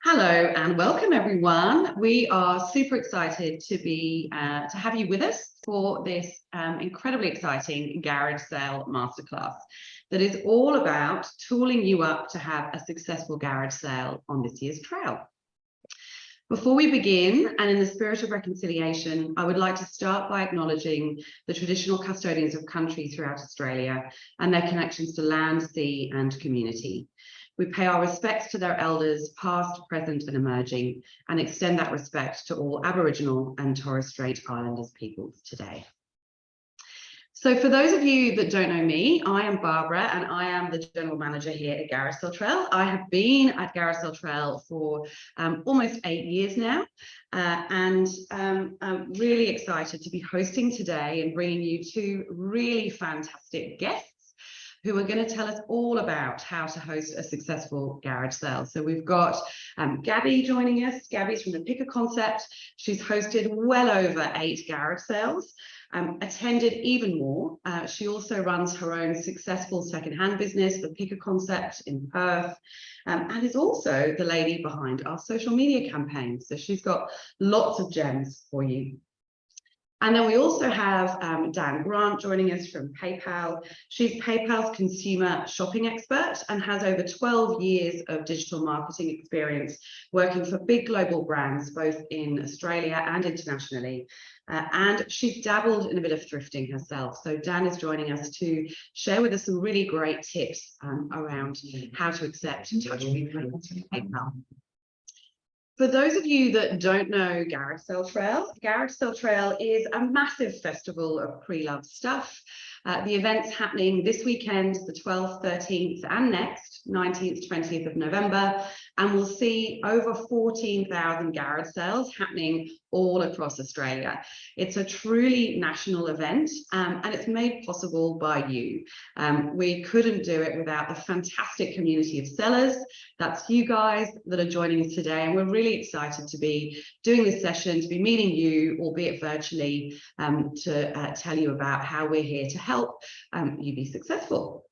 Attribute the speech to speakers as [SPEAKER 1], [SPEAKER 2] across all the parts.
[SPEAKER 1] Hello and welcome everyone. We are super excited to have you with us for this incredibly exciting Garage Sale Masterclass that is all about tooling you up to have a successful garage sale on this year's trail. Before we begin, and in the spirit of reconciliation, I would like to start by acknowledging the traditional custodians of country throughout Australia and their connections to land, sea and community. We pay our respects to their elders, past, present and emerging, and extend that respect to all Aboriginal and Torres Strait Islanders peoples today. So for those of you that don't know me, I am Barbara and I am the General Manager here at Garage Sale Trail. I have been at Garage Sale Trail for almost 8 years now, and I'm really excited to be hosting today and bringing you two really fantastic guests who are going to tell us all about how to host a successful garage sale. So we've got Gabby joining us. Gabby's from the Picker Concept. She's hosted well over 8 garage sales, attended even more. She also runs her own successful secondhand business, the Picker Concept in Perth, and is also the lady behind our social media campaign. So she's got lots of gems for you. And then we also have Dan Grant joining us from PayPal. She's PayPal's consumer shopping expert and has over 12 years of digital marketing experience working for big global brands, both in Australia and internationally. And she's dabbled in a bit of thrifting herself. So Dan is joining us to share with us some really great tips around how to accept touch-free payments from PayPal. For those of you that don't know Garage Sale Trail is a massive festival of pre-loved stuff. The event's happening this weekend, the 12th, 13th, and next, 19th, 20th of November, and we'll see over 14,000 garage sales happening all across Australia. It's a truly national event, and it's made possible by you. We couldn't do it without the fantastic community of sellers. That's you guys that are joining us today, and we're really excited to be doing this session, to be meeting you, albeit virtually, to tell you about how we're here to help you be successful.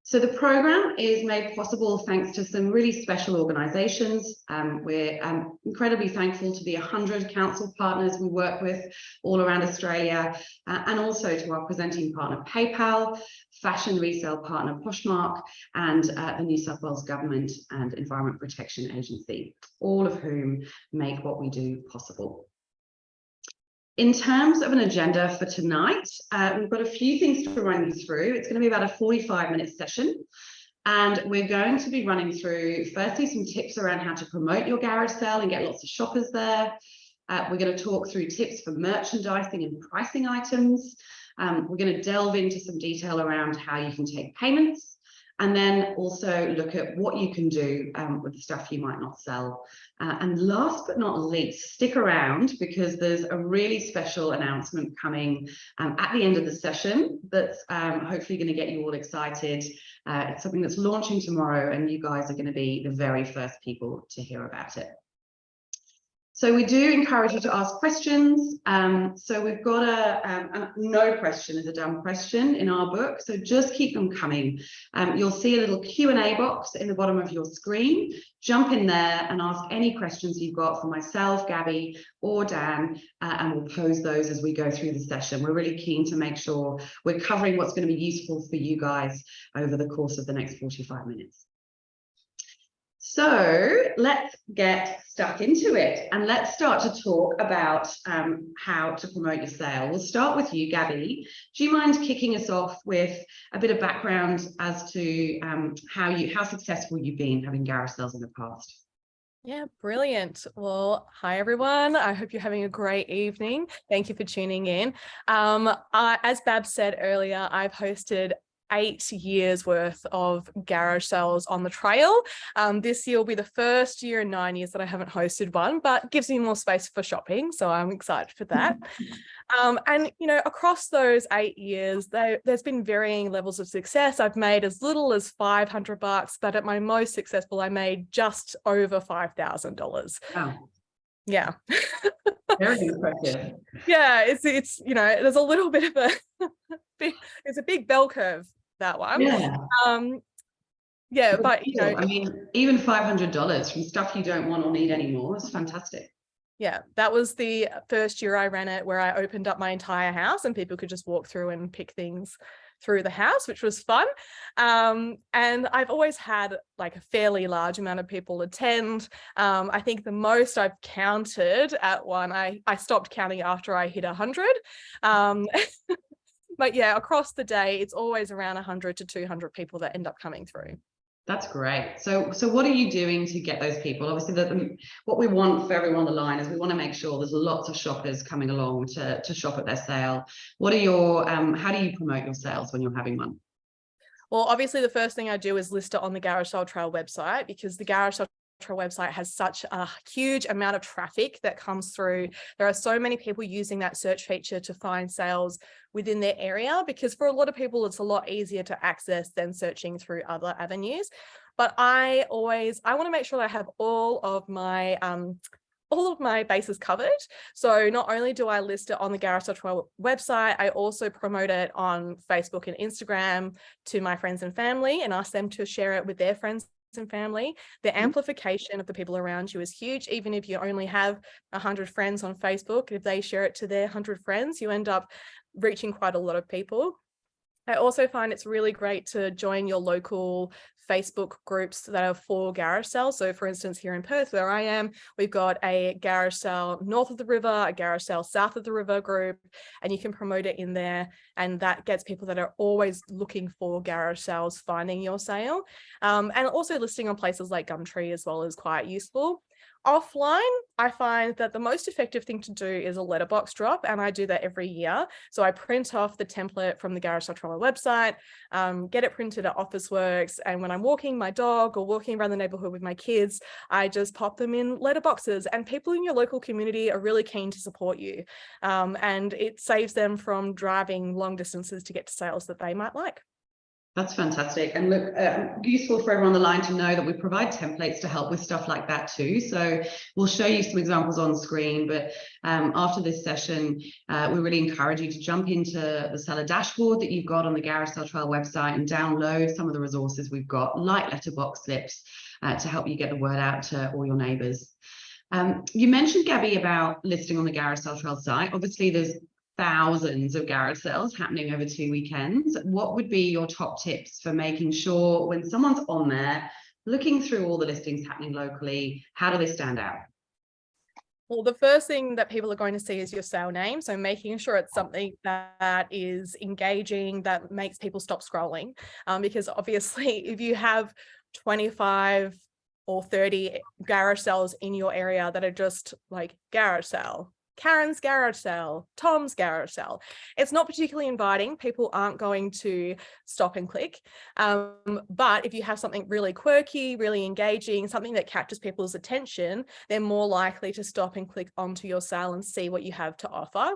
[SPEAKER 1] So the program is made possible thanks to some really special organisations. We're incredibly thankful to the 100 council partners we work with all around Australia, and also to our presenting partner PayPal, fashion resale partner Poshmark, and the New South Wales Government and Environment Protection Agency, all of whom make what we do possible. In terms of an agenda for tonight, we've got a few things to run you through. It's going to be about a 45-minute session, and we're going to be running through, firstly, some tips around how to promote your garage sale and get lots of shoppers there. We're going to talk through tips for merchandising and pricing items. We're going to delve into some detail around how you can take payments, and then also look at what you can do with the stuff you might not sell. And last but not least, stick around because there's a really special announcement coming at the end of the session that's hopefully going to get you all excited. It's something that's launching tomorrow, and you guys are going to be the very first people to hear about it. So we do encourage you to ask questions. So we've got a no question is a dumb question in our book. So just keep them coming. You'll see a little Q&A box in the bottom of your screen. Jump in there and ask any questions you've got for myself, Gabby, or Dan, and we'll pose those as we go through the session. We're really keen to make sure we're covering what's going to be useful for you guys over the course of the next 45 minutes. So let's get stuck into it, and let's start to talk about how to promote your sale. We'll start with you, Gabby. Do you mind kicking us off with a bit of background as to how successful you've been having garage sales in the past?
[SPEAKER 2] Yeah, brilliant. Well, hi everyone. I hope you're having a great evening. Thank you for tuning in. As Bab said earlier, I've hosted 8 years worth of garage sales on the trail. This year will be the first year in 9 years that I haven't hosted one, but gives me more space for shopping. So I'm excited for that. And, you know, across those 8 years, there's been varying levels of success. I've made as little as $500, but at my most successful, I made just over $5,000.
[SPEAKER 1] Wow.
[SPEAKER 2] Yeah.
[SPEAKER 1] Very impressive.
[SPEAKER 2] Yeah, it's you know, there's a little bit of it's a big bell curve, that one.
[SPEAKER 1] Yeah.
[SPEAKER 2] Yeah, but you know,
[SPEAKER 1] I mean, even $500 from stuff you don't want or need anymore is fantastic.
[SPEAKER 2] yeah, that was the first year I ran it, where I opened up my entire house and people could just walk through and pick things through the house, which was fun. And I've always had like a fairly large amount of people attend. I think the most I've counted at one, I stopped counting after I hit 100. But yeah, across the day, it's always around 100 to 200 people that end up coming through.
[SPEAKER 1] That's great. So what are you doing to get those people? Obviously, what we want for everyone on the line is we want to make sure there's lots of shoppers coming along to shop at their sale. What are your, how do you promote your sales when you're having one?
[SPEAKER 2] Well, obviously, the first thing I do is list it on the Garage Sale Trail website, because the Garage Sale Trail website has such a huge amount of traffic that comes through. There are so many people using that search feature to find sales within their area, because for a lot of people, it's a lot easier to access than searching through other avenues. But I want to make sure that I have all of my bases covered. So not only do I list it on the Garage Sale Trail website, I also promote it on Facebook and Instagram to my friends and family and ask them to share it with their friends and family. The amplification of the people around you is huge. Even if you only have 100 friends on Facebook, if they share it to their 100 friends, you end up reaching quite a lot of people. I also find it's really great to join your local Facebook groups that are for garage sales. So for instance, here in Perth, where I am, we've got a garage sale north of the river, a garage sale south of the river group, and you can promote it in there. And that gets people that are always looking for garage sales finding your sale. And also listing on places like Gumtree as well is quite useful. Offline, I find that the most effective thing to do is a letterbox drop, and I do that every year. So I print off the template from the Garage Sale Trail website, get it printed at Officeworks, and when I'm walking my dog or walking around the neighborhood with my kids, I just pop them in letterboxes, and people in your local community are really keen to support you. And it saves them from driving long distances to get to sales that they might like.
[SPEAKER 1] That's fantastic. And look, useful for everyone on the line to know that we provide templates to help with stuff like that too. So we'll show you some examples on screen, but after this session, we really encourage you to jump into the seller dashboard that you've got on the Garage Sale Trail website and download some of the resources we've got, like letterbox slips, to help you get the word out to all your neighbors. You mentioned, Gabby, about listing on the Garage Sale Trail site. Obviously, there's thousands of garage sales happening over 2 weekends. What would be your top tips for making sure when someone's on there looking through all the listings happening locally, how do they stand out?
[SPEAKER 2] Well, the first thing that people are going to see is your sale name. So making sure it's something that is engaging, that makes people stop scrolling. Because obviously, if you have 25 or 30 garage sales in your area that are just like garage sale, Karen's garage sale, Tom's garage sale, it's not particularly inviting. People aren't going to stop and click. But if you have something really quirky, really engaging, something that captures people's attention, they're more likely to stop and click onto your sale and see what you have to offer.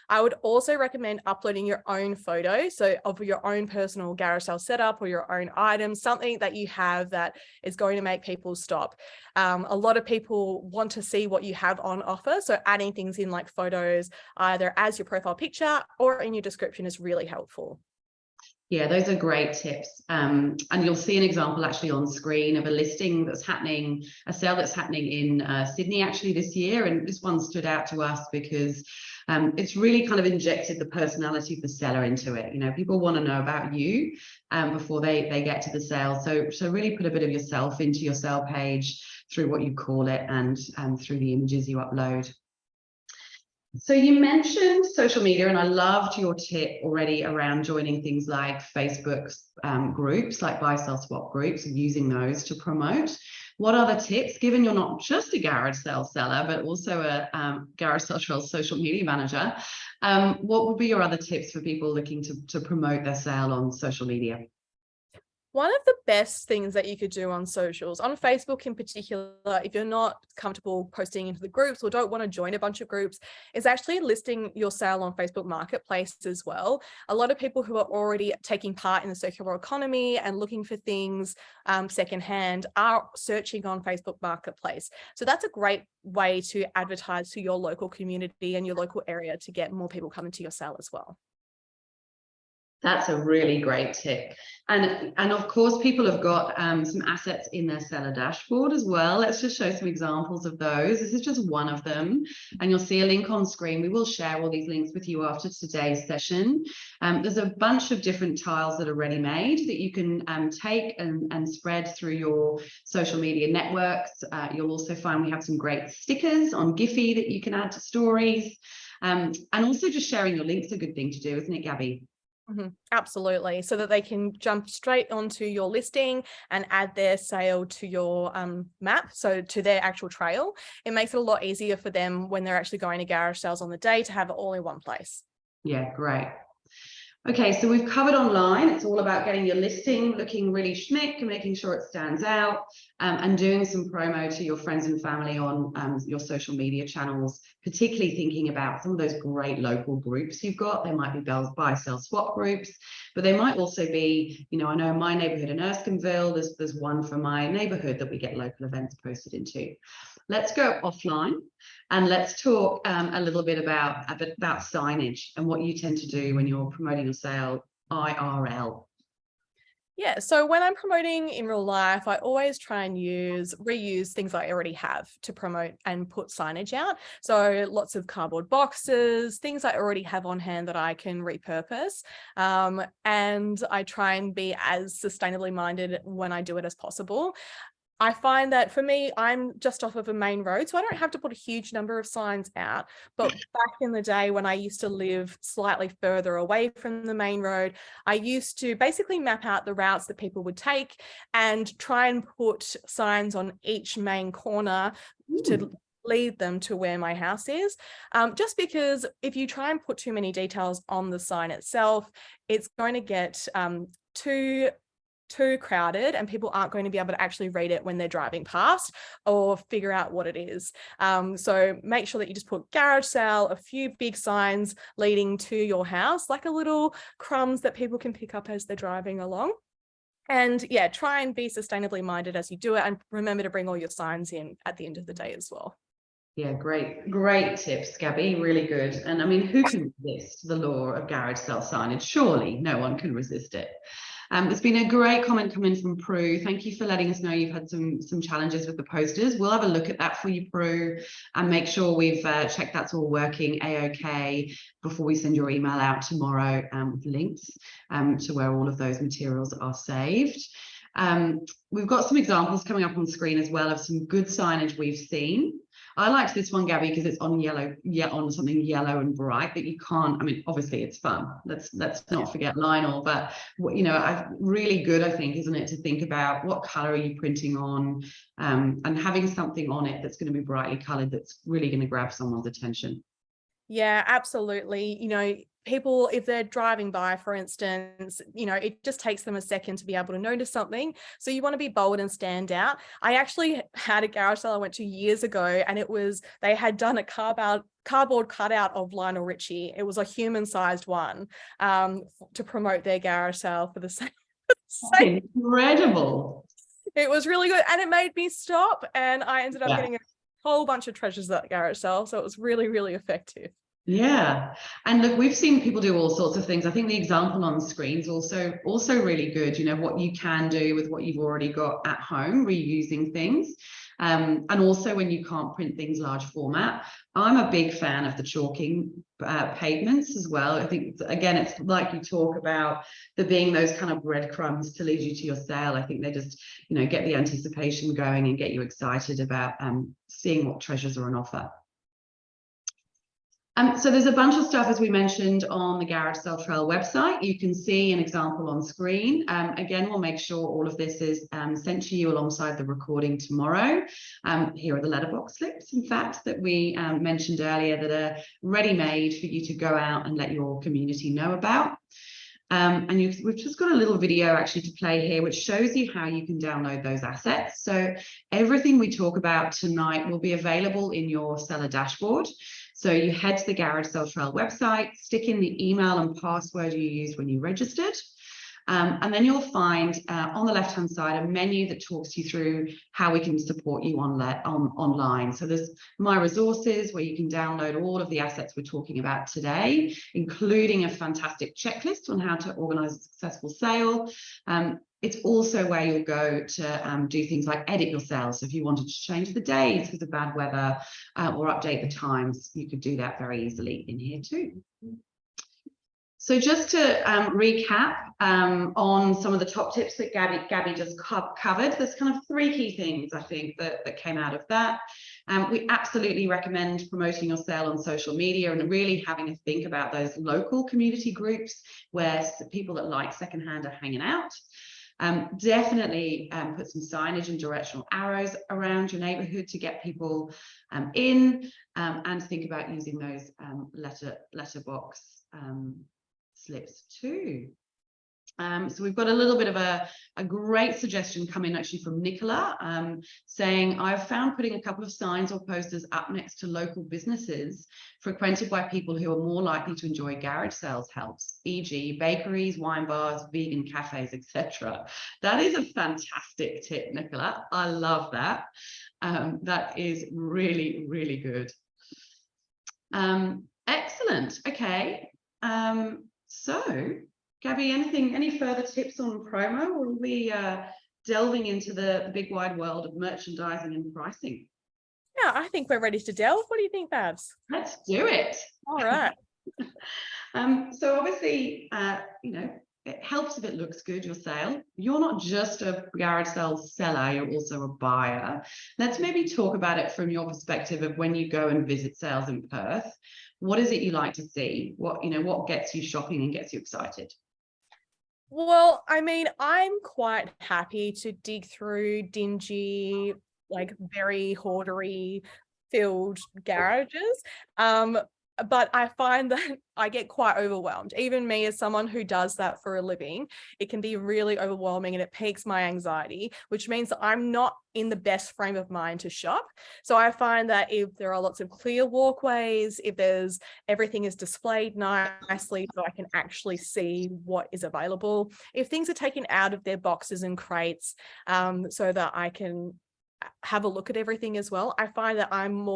[SPEAKER 2] I would also recommend uploading your own photo, so of your own personal garage sale setup or your own items, something that you have that is going to make people stop. A lot of people want to see what you have on offer, so adding things in like photos, either as your profile picture or in your description, is really helpful.
[SPEAKER 1] Yeah, those are great tips. And you'll see an example actually on screen of a listing that's happening, a sale that's happening in Sydney actually this year. And this one stood out to us because it's really kind of injected the personality of the seller into it. You know, people want to know about you before they get to the sale. So really put a bit of yourself into your sale page through what you call it and through the images you upload. So you mentioned social media, and I loved your tip already around joining things like Facebook's groups, like buy, sell, swap groups, and using those to promote. What other tips, given you're not just a garage sale seller, but also a garage sale trail social media manager, what would be your other tips for people looking to promote their sale on social media?
[SPEAKER 2] One of the best things that you could do on socials, on Facebook in particular, if you're not comfortable posting into the groups or don't want to join a bunch of groups, is actually listing your sale on Facebook Marketplace as well. A lot of people who are already taking part in the circular economy and looking for things secondhand are searching on Facebook Marketplace. So that's a great way to advertise to your local community and your local area to get more people coming to your sale as well.
[SPEAKER 1] That's a really great tip. And of course, people have got some assets in their seller dashboard as well. Let's just show some examples of those. This is just one of them. And you'll see a link on screen. We will share all these links with you after today's session. There's a bunch of different tiles that are ready-made that you can take and spread through your social media networks. You'll also find we have some great stickers on Giphy that you can add to stories. And also just sharing your links is a good thing to do, isn't it, Gabby?
[SPEAKER 2] Absolutely, so that they can jump straight onto your listing and add their sale to your map, so to their actual trail. It makes it a lot easier for them when they're actually going to garage sales on the day to have it all in one place.
[SPEAKER 1] Yeah, great. Okay, so we've covered online. It's all about getting your listing looking really schmick and making sure it stands out, and doing some promo to your friends and family on your social media channels, particularly thinking about some of those great local groups you've got. There might be buy, sell, swap groups, but they might also be, you know, I know in my neighborhood in Erskineville, there's one for my neighborhood that we get local events posted into. Let's go offline and let's talk a little bit about signage and what you tend to do when you're promoting your sale IRL.
[SPEAKER 2] Yeah, so when I'm promoting in real life, I always try and reuse things I already have to promote and put signage out. So lots of cardboard boxes, things I already have on hand that I can repurpose. And I try and be as sustainably minded when I do it as possible. I find that for me, I'm just off of a main road, so I don't have to put a huge number of signs out. But back in the day when I used to live slightly further away from the main road, I used to basically map out the routes that people would take and try and put signs on each main corner to lead them to where my house is. Just because if you try and put too many details on the sign itself, it's going to get too crowded and people aren't going to be able to actually read it when they're driving past or figure out what it is. So make sure that you just put garage sale, a few big signs leading to your house, like a little crumbs that people can pick up as they're driving along. And yeah, try and be sustainably minded as you do it, and remember to bring all your signs in at the end of the day as well.
[SPEAKER 1] Yeah, great tips, Gabby, really good. And I mean, who can resist the law of garage sale signage? Surely no one can resist it. There's been a great comment coming from Prue. Thank you for letting us know you've had some challenges with the posters. We'll have a look at that for you, Prue, and make sure we've checked that's all working A-OK before we send your email out tomorrow with links to where all of those materials are saved. We've got some examples coming up on screen as well of some good signage we've seen. I liked this one, Gabby, because it's on on something yellow and bright that you can't. I mean, obviously it's fun. Let's not forget Lionel, but you know, really good, I think, isn't it, to think about what color are you printing on, and having something on it that's going to be brightly colored that's really going to grab someone's attention.
[SPEAKER 2] Yeah, absolutely. You know, people, if they're driving by, for instance, you know, it just takes them a second to be able to notice something. So you want to be bold and stand out. I actually had a garage sale I went to years ago, and they had done a cardboard cutout of Lionel Richie. It was a human-sized one to promote their garage sale for the same.
[SPEAKER 1] Incredible.
[SPEAKER 2] It was really good, and it made me stop, and I ended up getting a whole bunch of treasures at that garage sale. So it was really, really effective.
[SPEAKER 1] Yeah, and look, we've seen people do all sorts of things. I think the example on screen is also really good. You know, what you can do with what you've already got at home, reusing things. And also when you can't print things large format. I'm a big fan of the chalking pavements as well. I think, again, it's like you talk about there being those kind of breadcrumbs to lead you to your sale. I think they just, you know, get the anticipation going and get you excited about seeing what treasures are on offer. So there's a bunch of stuff, as we mentioned, on the Garage Sale Trail website. You can see an example on screen. Again, we'll make sure all of this is sent to you alongside the recording tomorrow. Here are the letterbox slips, in fact, that we mentioned earlier that are ready-made for you to go out and let your community know about. We've just got a little video actually to play here, which shows you how you can download those assets. So everything we talk about tonight will be available in your seller dashboard. So you head to the Garage Sale Trail website, stick in the email and password you used when you registered. And then you'll find on the left-hand side a menu that talks you through how we can support you online. So there's My Resources, where you can download all of the assets we're talking about today, including a fantastic checklist on how to organize a successful sale. It's also where you'll go to do things like edit your sales. So if you wanted to change the days because of bad weather or update the times, you could do that very easily in here too. So just to recap on some of the top tips that Gabby just covered, there's kind of 3 key things I think that came out of that. We absolutely recommend promoting your sale on social media and really having a think about those local community groups where people that like secondhand are hanging out. Definitely put some signage and directional arrows around your neighborhood to get people in, and think about using those letterbox slips too. So we've got a little bit of a great suggestion coming actually from Nicola, saying, I've found putting a couple of signs or posters up next to local businesses frequented by people who are more likely to enjoy garage sales helps, e.g. bakeries, wine bars, vegan cafes, etc. That is a fantastic tip, Nicola. I love that. That is really, really good. Excellent. Okay. So Gabby, any further tips on promo, or are we delving into the big wide world of merchandising and pricing?
[SPEAKER 2] Yeah, I think we're ready to delve. What do you think, Babs?
[SPEAKER 1] Let's do it.
[SPEAKER 2] All right.
[SPEAKER 1] So obviously, it helps if it looks good, your sale. You're not just a garage sales seller, you're also a buyer. Let's maybe talk about it from your perspective of when you go and visit sales in Perth. What is it you like to see? What gets you shopping and gets you excited?
[SPEAKER 2] Well, I mean, I'm quite happy to dig through dingy, like very hoardery filled garages. But I find that I get quite overwhelmed. Even me, as someone who does that for a living, it can be really overwhelming and it piques my anxiety, which means that I'm not in the best frame of mind to shop. So I find that if there are lots of clear walkways, if everything is displayed nicely so I can actually see what is available, if things are taken out of their boxes and crates, so that I can have a look at everything as well, I find that I'm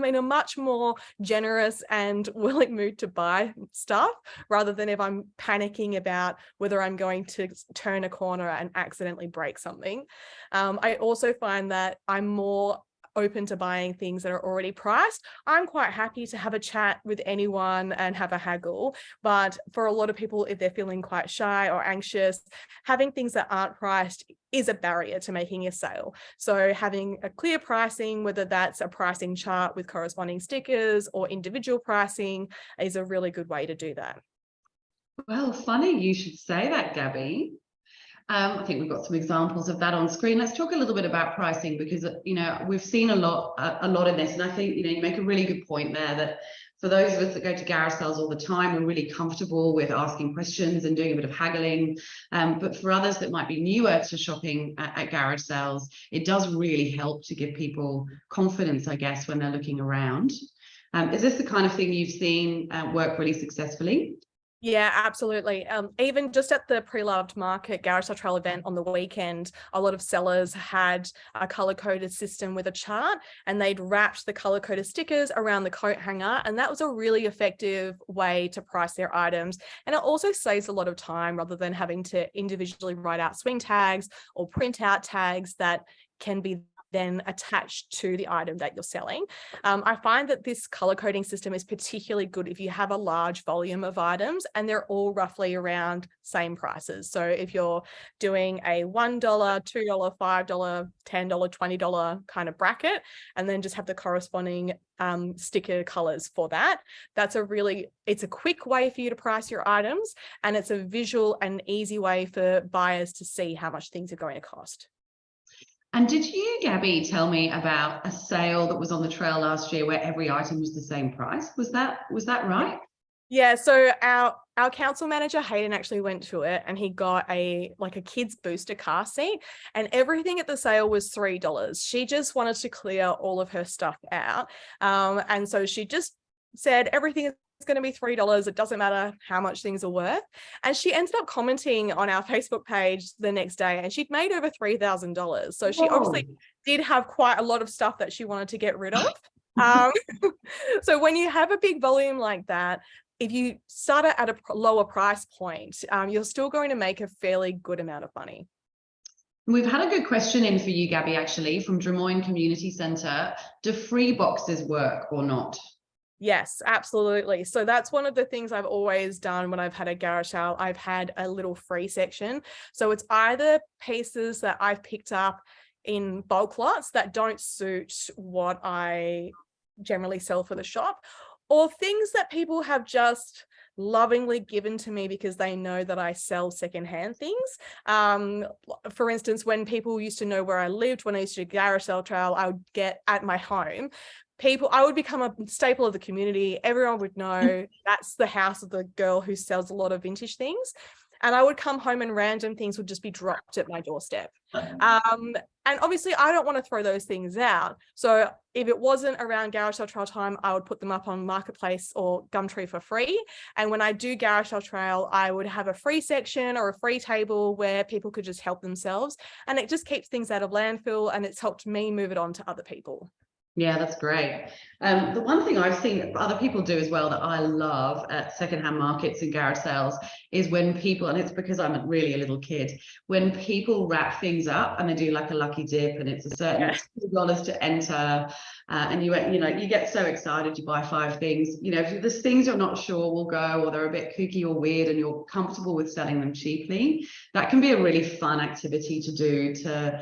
[SPEAKER 2] in a much more generous and willing mood to buy stuff, rather than if I'm panicking about whether I'm going to turn a corner and accidentally break something. I also find that I'm more open to buying things that are already priced. I'm quite happy to have a chat with anyone and have a haggle, but for a lot of people, if they're feeling quite shy or anxious, having things that aren't priced is a barrier to making a sale. So having a clear pricing, whether that's a pricing chart with corresponding stickers or individual pricing, is a really good way to do that.
[SPEAKER 1] Well, funny you should say that, Gabby. I think we've got some examples of that on screen. Let's talk a little bit about pricing, because we've seen a lot in this, and I think you make a really good point there that for those of us that go to garage sales all the time, we're really comfortable with asking questions and doing a bit of haggling. But for others that might be newer to shopping at garage sales, it does really help to give people confidence, I guess, when they're looking around. Is this the kind of thing you've seen work really successfully?
[SPEAKER 2] Yeah, absolutely. Even just at the Pre-Loved Market Garage Sale Trail event on the weekend, a lot of sellers had a color-coded system with a chart, and they'd wrapped the color-coded stickers around the coat hanger, and that was a really effective way to price their items. And it also saves a lot of time, rather than having to individually write out swing tags or print out tags that can be then attached to the item that you're selling. I find that this color coding system is particularly good if you have a large volume of items and they're all roughly around same prices. So if you're doing a $1, $2, $5, $10, $20 kind of bracket, and then just have the corresponding sticker colors for that, it's a quick way for you to price your items, and it's a visual and easy way for buyers to see how much things are going to cost.
[SPEAKER 1] And did you, Gabby, tell me about a sale that was on the trail last year where every item was the same price? Was that right?
[SPEAKER 2] Yeah, so our council manager Hayden actually went to it, and he got a kid's booster car seat, and everything at the sale was $3. She just wanted to clear all of her stuff out, and so she just said everything is going to be $3. It doesn't matter how much things are worth. And she ended up commenting on our Facebook page the next day, and she'd made over $3,000. So she obviously did have quite a lot of stuff that she wanted to get rid of. So when you have a big volume like that, if you start at a lower price point, you're still going to make a fairly good amount of money.
[SPEAKER 1] We've had a good question in for you, Gabby, actually, from Des Moines Community Centre. Do free boxes work or not?
[SPEAKER 2] Yes, absolutely. So that's one of the things I've always done when I've had a garage sale. I've had a little free section. So it's either pieces that I've picked up in bulk lots that don't suit what I generally sell for the shop, or things that people have just lovingly given to me because they know that I sell secondhand things. For instance, when people used to know where I lived, when I used to do garage sale trail, I would get at my home. I would become a staple of the community. Everyone would know that's the house of the girl who sells a lot of vintage things. And I would come home and random things would just be dropped at my doorstep. And obviously I don't want to throw those things out. So if it wasn't around garage sale trail time, I would put them up on Marketplace or Gumtree for free. And when I do garage sale trail, I would have a free section or a free table where people could just help themselves. And it just keeps things out of landfill, and it's helped me move it on to other people.
[SPEAKER 1] Yeah, that's great. The one thing I've seen other people do as well that I love at secondhand markets and garage sales is when people, and it's because I'm really a little kid, when people wrap things up and they do like a lucky dip, and it's a certain $2 to enter, and you get so excited you buy 5 things. You know, if there's things you're not sure will go, or they're a bit kooky or weird, and you're comfortable with selling them cheaply, that can be a really fun activity to do.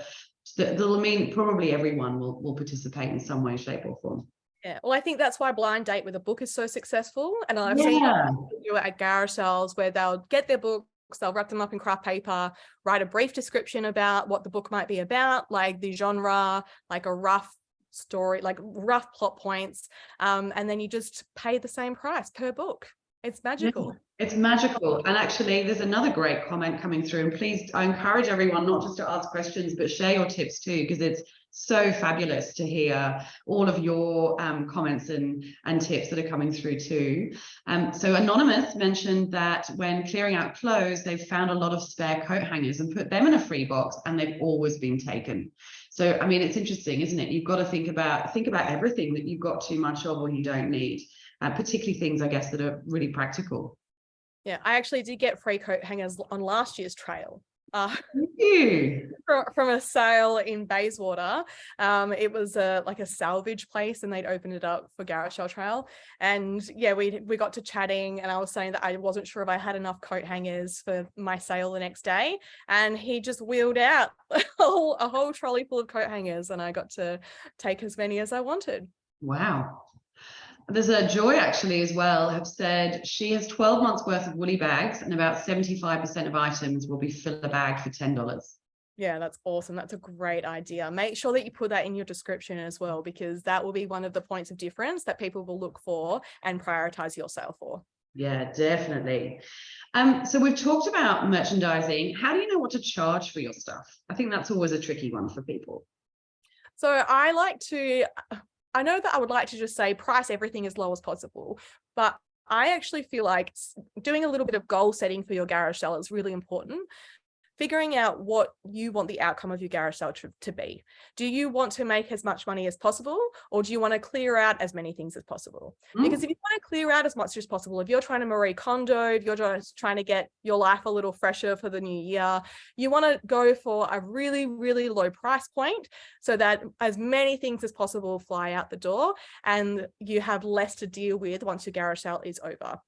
[SPEAKER 1] I mean, probably everyone will participate in some way, shape, or form.
[SPEAKER 2] Yeah, well, I think that's why Blind Date with a Book is so successful. And I've seen people do it at garage sales where they'll get their books, they'll wrap them up in craft paper, write a brief description about what the book might be about, like the genre, like a rough story, like rough plot points, and then you just pay the same price per book. It's magical.
[SPEAKER 1] Yeah, it's magical. And actually, there's another great comment coming through. And please, I encourage everyone not just to ask questions, but share your tips too, because it's so fabulous to hear all of your comments and tips that are coming through too. So Anonymous mentioned that when clearing out clothes, they've found a lot of spare coat hangers and put them in a free box, and they've always been taken. So, I mean, it's interesting, isn't it? You've got to think about everything that you've got too much of or you don't need. Particularly things, I guess, that are really practical.
[SPEAKER 2] Yeah, I actually did get free coat hangers on last year's trail. From a sale in Bayswater. It was like a salvage place, and they'd opened it up for garage sale trail. And yeah, we got to chatting, and I was saying that I wasn't sure if I had enough coat hangers for my sale the next day, and he just wheeled out a whole trolley full of coat hangers, and I got to take as many as I wanted.
[SPEAKER 1] Wow. There's a Joy actually as well have said she has 12 months worth of woolly bags, and about 75% of items will be fill a bag for $10.
[SPEAKER 2] Yeah, that's awesome. That's a great idea. Make sure that you put that in your description as well, because that will be one of the points of difference that people will look for and prioritize your sale for.
[SPEAKER 1] Yeah, definitely. So we've talked about merchandising. How do you know what to charge for your stuff? I think that's always a tricky one for people.
[SPEAKER 2] So I know that I would like to just say price everything as low as possible, but I actually feel like doing a little bit of goal setting for your garage sale is really important. Figuring out what you want the outcome of your garage sale to be. Do you want to make as much money as possible, or do you want to clear out as many things as possible? Because if you want to clear out as much as possible, if you're trying to Marie Kondo, if you're just trying to get your life a little fresher for the new year, you want to go for a really, really low price point so that as many things as possible fly out the door and you have less to deal with once your garage sale is over.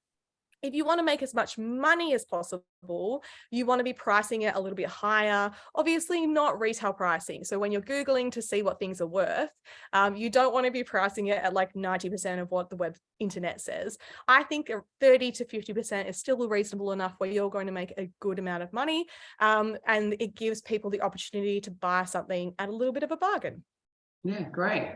[SPEAKER 2] If you want to make as much money as possible, you want to be pricing it a little bit higher, obviously not retail pricing. So when you're Googling to see what things are worth, you don't want to be pricing it at like 90% of what the web internet says. I think 30 to 50% is still reasonable enough where you're going to make a good amount of money. And it gives people the opportunity to buy something at a little bit of a bargain.
[SPEAKER 1] Yeah, great.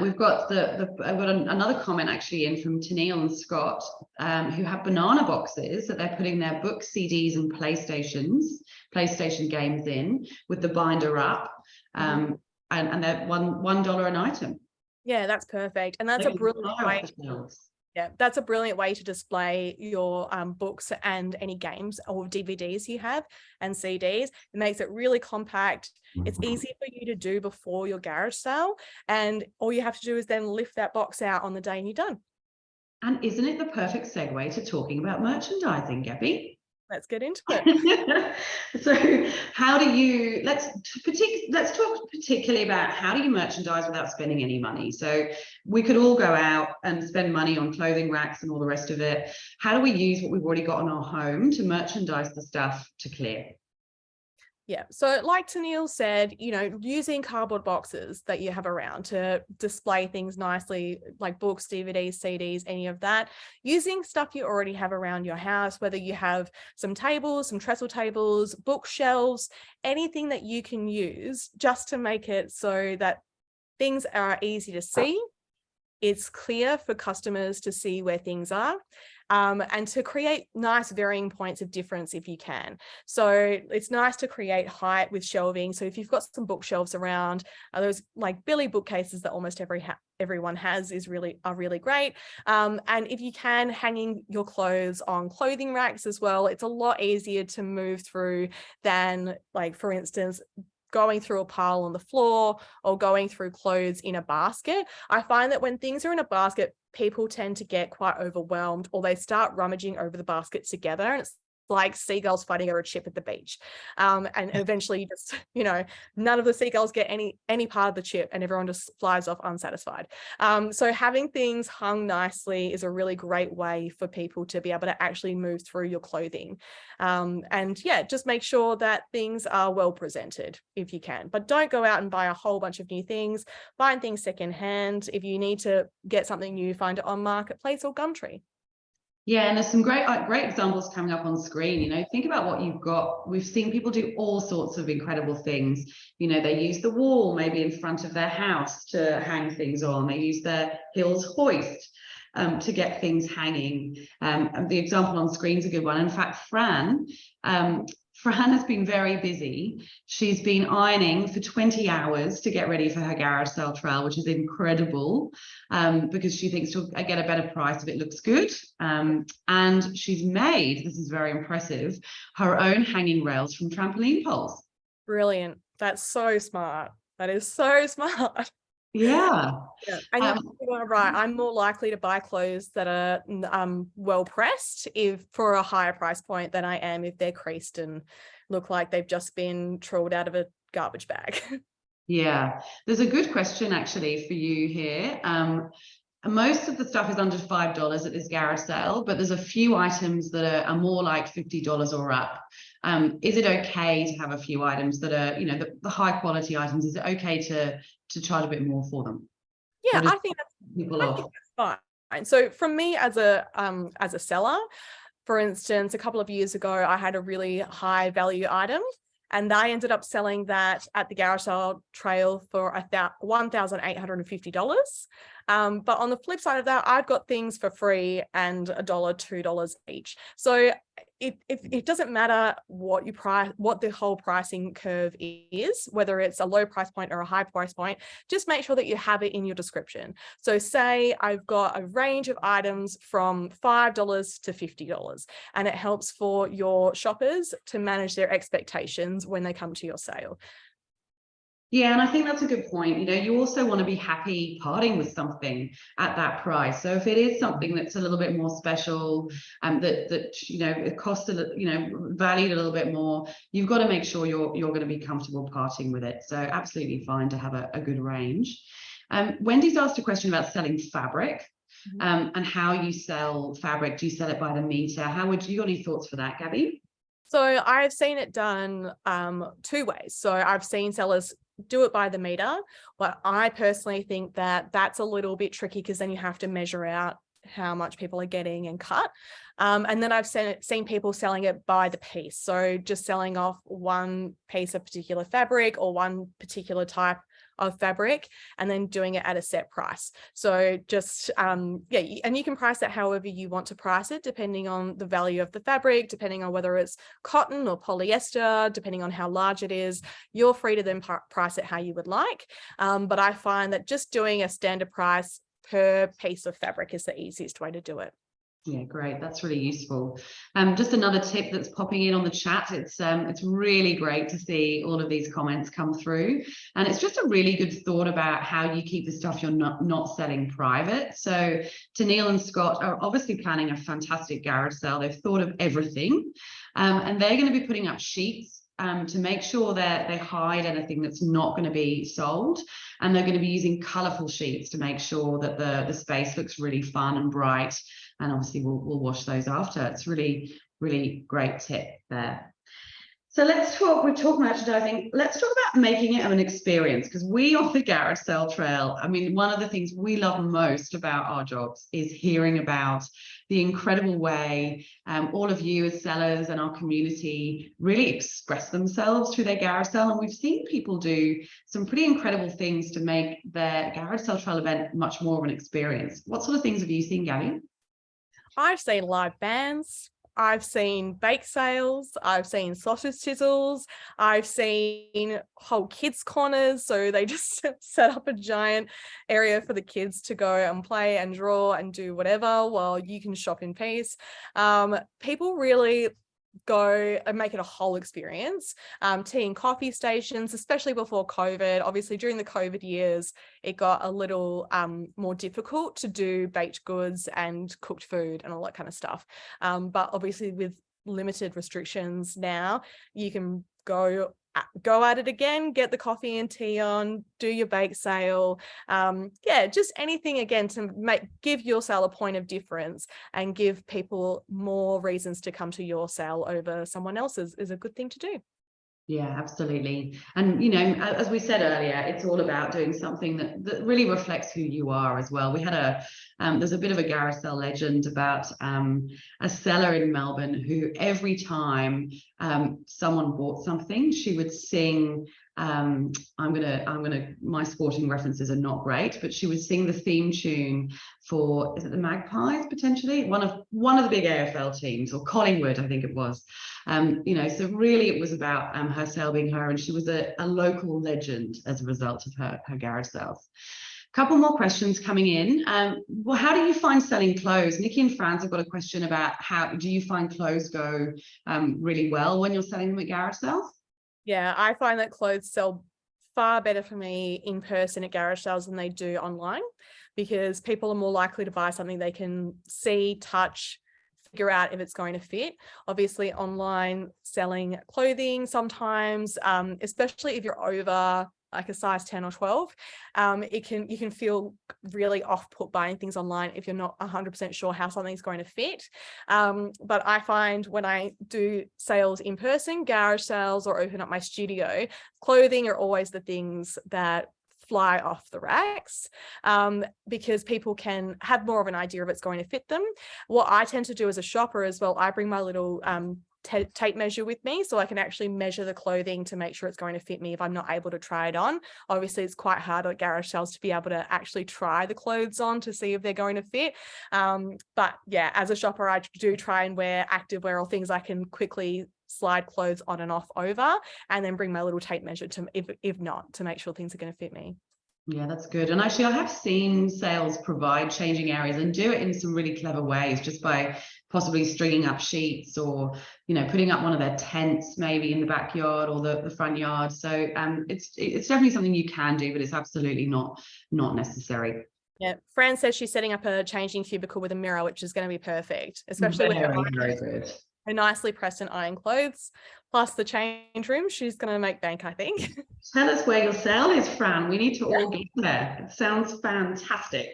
[SPEAKER 1] We've got I've got another comment actually in from Tennille and Scott, who have banana boxes that they're putting their book CDs and PlayStation games in with the binder up, and they're $1 an item.
[SPEAKER 2] Yeah, that's perfect. And that's a brilliant way. Yeah, that's a brilliant way to display your books and any games or DVDs you have and CDs. It makes it really compact. It's easy for you to do before your garage sale. And all you have to do is then lift that box out on the day and you're done.
[SPEAKER 1] And isn't it the perfect segue to talking about merchandising, Gabby?
[SPEAKER 2] Let's get into it.
[SPEAKER 1] So how do you, let's talk particularly about how do you merchandise without spending any money? So we could all go out and spend money on clothing racks and all the rest of it. How do we use what we've already got in our home to merchandise the stuff to clear?
[SPEAKER 2] Yeah. So like Tennille said, using cardboard boxes that you have around to display things nicely, like books, DVDs, CDs, any of that, using stuff you already have around your house, whether you have some tables, some trestle tables, bookshelves, anything that you can use just to make it so that things are easy to see. It's clear for customers to see where things are, and to create nice varying points of difference if you can. So it's nice to create height with shelving. So if you've got some bookshelves around, those like Billy bookcases that almost everyone has are really great. And if you can, hanging your clothes on clothing racks as well, it's a lot easier to move through than, like, for instance, going through a pile on the floor or going through clothes in a basket. I find that when things are in a basket, people tend to get quite overwhelmed, or they start rummaging over the basket together, and it's like seagulls fighting over a chip at the beach. And eventually just, none of the seagulls get any part of the chip and everyone just flies off unsatisfied. So having things hung nicely is a really great way for people to be able to actually move through your clothing. And yeah, just make sure that things are well presented if you can, but don't go out and buy a whole bunch of new things. Find things secondhand. If you need to get something new, find it on Marketplace or Gumtree.
[SPEAKER 1] Yeah, and there's some great examples coming up on screen. Think about what you've got. We've seen people do all sorts of incredible things. They use the wall maybe in front of their house to hang things on. They use their Hills hoist to get things hanging. And the example on screen is a good one. In fact, Fran has been very busy. She's been ironing for 20 hours to get ready for her garage sale trail, which is incredible, because she thinks she'll get a better price if it looks good. And she's made, this is very impressive, her own hanging rails from trampoline poles.
[SPEAKER 2] Brilliant. That's so smart. That is so smart.
[SPEAKER 1] Yeah.
[SPEAKER 2] And you are right. I'm more likely to buy clothes that are well pressed for a higher price point than I am if they're creased and look like they've just been trolled out of a garbage bag.
[SPEAKER 1] Yeah, there's a good question actually for you here. Most of the stuff is under $5 at this garage sale, but there's a few items that are more like $50 or up. Is it okay to have a few items that are, the high quality items? Is it okay to charge a bit more for them?
[SPEAKER 2] Yeah, I think that's fine. So from me as a seller, for instance, a couple of years ago, I had a really high value item, and I ended up selling that at the garage sale trail for $1,850. But on the flip side of that, I've got things for free and $1, $2 each. So it doesn't matter what the whole pricing curve is, whether it's a low price point or a high price point, just make sure that you have it in your description. So say I've got a range of items from $5 to $50, and it helps for your shoppers to manage their expectations when they come to your sale.
[SPEAKER 1] Yeah, and I think that's a good point. You also want to be happy parting with something at that price. So if it is something that's a little bit more special, that it costs valued a little bit more, you've got to make sure you're going to be comfortable parting with it. So absolutely fine to have a good range. Wendy's asked a question about selling fabric, and how you sell fabric. Do you sell it by the meter? How would you got any thoughts for that, Gabby?
[SPEAKER 2] So I've seen it done two ways. So I've seen sellers do it by the meter, but I personally think that that's a little bit tricky because then you have to measure out how much people are getting and cut. And then I've seen people selling it by the piece. So just selling off one piece of particular fabric or one particular type of fabric and then doing it at a set price. So just, and you can price it however you want to price it, depending on the value of the fabric, depending on whether it's cotton or polyester, depending on how large it is. You're free to then price it how you would like. But I find that just doing a standard price per piece of fabric is the easiest way to do it.
[SPEAKER 1] Yeah, great. That's really useful. Just another tip that's popping in on the chat. It's really great to see all of these comments come through, and it's just a really good thought about how you keep the stuff you're not selling private. So Danielle and Scott are obviously planning a fantastic garage sale. They've thought of everything, and they're going to be putting up sheets to make sure that they hide anything that's not going to be sold, and they're going to be using colorful sheets to make sure that the space looks really fun and bright. And obviously we'll wash those after. It's really, really great tip there. So let's talk, we've talked merchandising. Let's talk about making it an experience, because we on the Garage Sale Trail, I mean, one of the things we love most about our jobs is hearing about the incredible way all of you as sellers and our community really express themselves through their garage sale. And we've seen people do some pretty incredible things to make their Garage Sale Trail event much more of an experience. What sort of things have you seen, Gabby?
[SPEAKER 2] I've seen live bands. I've seen bake sales. I've seen sausage sizzles. I've seen whole kids corners. So they just set up a giant area for the kids to go and play and draw and do whatever while you can shop in peace. People really go and make it a whole experience. Tea and coffee stations, especially before COVID. Obviously during the COVID years, it got a little more difficult to do baked goods and cooked food and all that kind of stuff. But obviously with limited restrictions now, you can go at it again, get the coffee and tea on, do your bake sale. Yeah, just anything again to give your sale a point of difference and give people more reasons to come to your sale over someone else's is a good thing to do.
[SPEAKER 1] Yeah, absolutely. And, you know, as we said earlier, it's all about doing something that really reflects who you are as well. We had there's a bit of a garage sale legend about a seller in Melbourne who every time someone bought something, she would sing, my sporting references are not great, but she would sing the theme tune for, is it the Magpies potentially? One of the big AFL teams, or Collingwood, I think it was. You know, so really it was about her sale being her, and she was a local legend as a result of her garage sales. Couple more questions coming in. Well, how do you find selling clothes? Nikki and Franz have got a question about how do you find clothes go really well when you're selling them at garage sales?
[SPEAKER 2] Yeah, I find that clothes sell far better for me in person at garage sales than they do online, because people are more likely to buy something they can see, touch, figure out if it's going to fit. Obviously online selling clothing sometimes, especially if you're over like a size 10 or 12, you can feel really off-put buying things online if you're not 100% sure how something's going to fit. But I find when I do sales in person, garage sales, or open up my studio, clothing are always the things that fly off the racks, because people can have more of an idea if it's going to fit them. What I tend to do as a shopper as well, I bring my little tape measure with me, so I can actually measure the clothing to make sure it's going to fit me if I'm not able to try it on. Obviously it's quite hard at garage sales to be able to actually try the clothes on to see if they're going to fit, but yeah, as a shopper I do try and wear activewear or things I can quickly slide clothes on and off over, and then bring my little tape measure to if not, to make sure things are going to fit me.
[SPEAKER 1] Yeah, that's good. And actually, I have seen sales provide changing areas and do it in some really clever ways, just by possibly stringing up sheets, or, you know, putting up one of their tents maybe in the backyard or the front yard. So it's definitely something you can do, but it's absolutely not necessary.
[SPEAKER 2] Yeah, Fran says she's setting up a changing cubicle with a mirror, which is going to be perfect, especially with
[SPEAKER 1] very good.
[SPEAKER 2] Her nicely pressed and ironed clothes, plus the change room. She's going to make bank, I think.
[SPEAKER 1] Tell us where your sale is, Fran. We need to all get there. It sounds fantastic.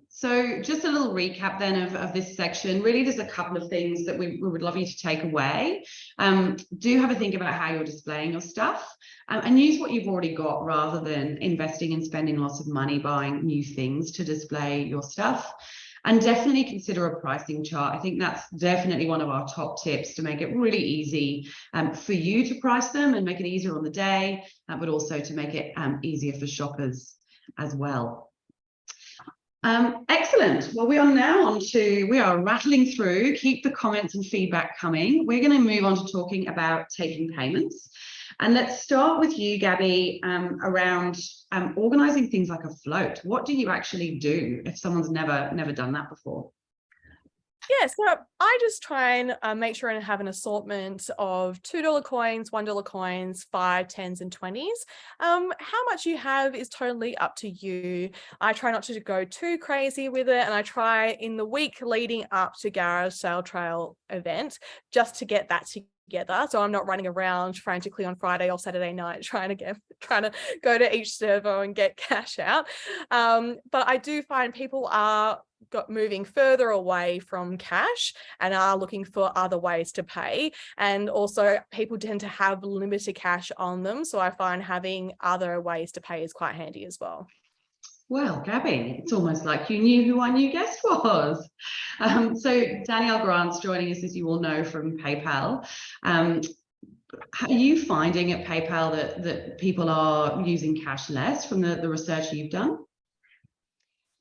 [SPEAKER 1] So just a little recap then of this section. Really, there's a couple of things that we would love you to take away. Do have a think about how you're displaying your stuff, and use what you've already got rather than investing and spending lots of money buying new things to display your stuff. And definitely consider a pricing chart. I think that's definitely one of our top tips to make it really easy for you to price them and make it easier on the day, but also to make it easier for shoppers as well. Excellent. Well, we are rattling through. Keep the comments and feedback coming. We're going to move on to talking about taking payments. And let's start with you, Gabby, around organising things like a float. What do you actually do if someone's never done that before?
[SPEAKER 2] Yeah, so I just try and make sure I have an assortment of $2 coins, $1 coins, 5, 10s, and 20s. How much you have is totally up to you. I try not to go too crazy with it, and I try in the week leading up to Garage Sale Trail event just to get that together. So I'm not running around frantically on Friday or Saturday night trying to go to each server and get cash out. But I do find people are moving further away from cash and are looking for other ways to pay. And also people tend to have limited cash on them. So I find having other ways to pay is quite handy as well.
[SPEAKER 1] Well, Gabby, it's almost like you knew who our new guest was. So Danielle Grant's joining us, as you all know, from PayPal. Are you finding at PayPal that people are using cash less from the research you've done?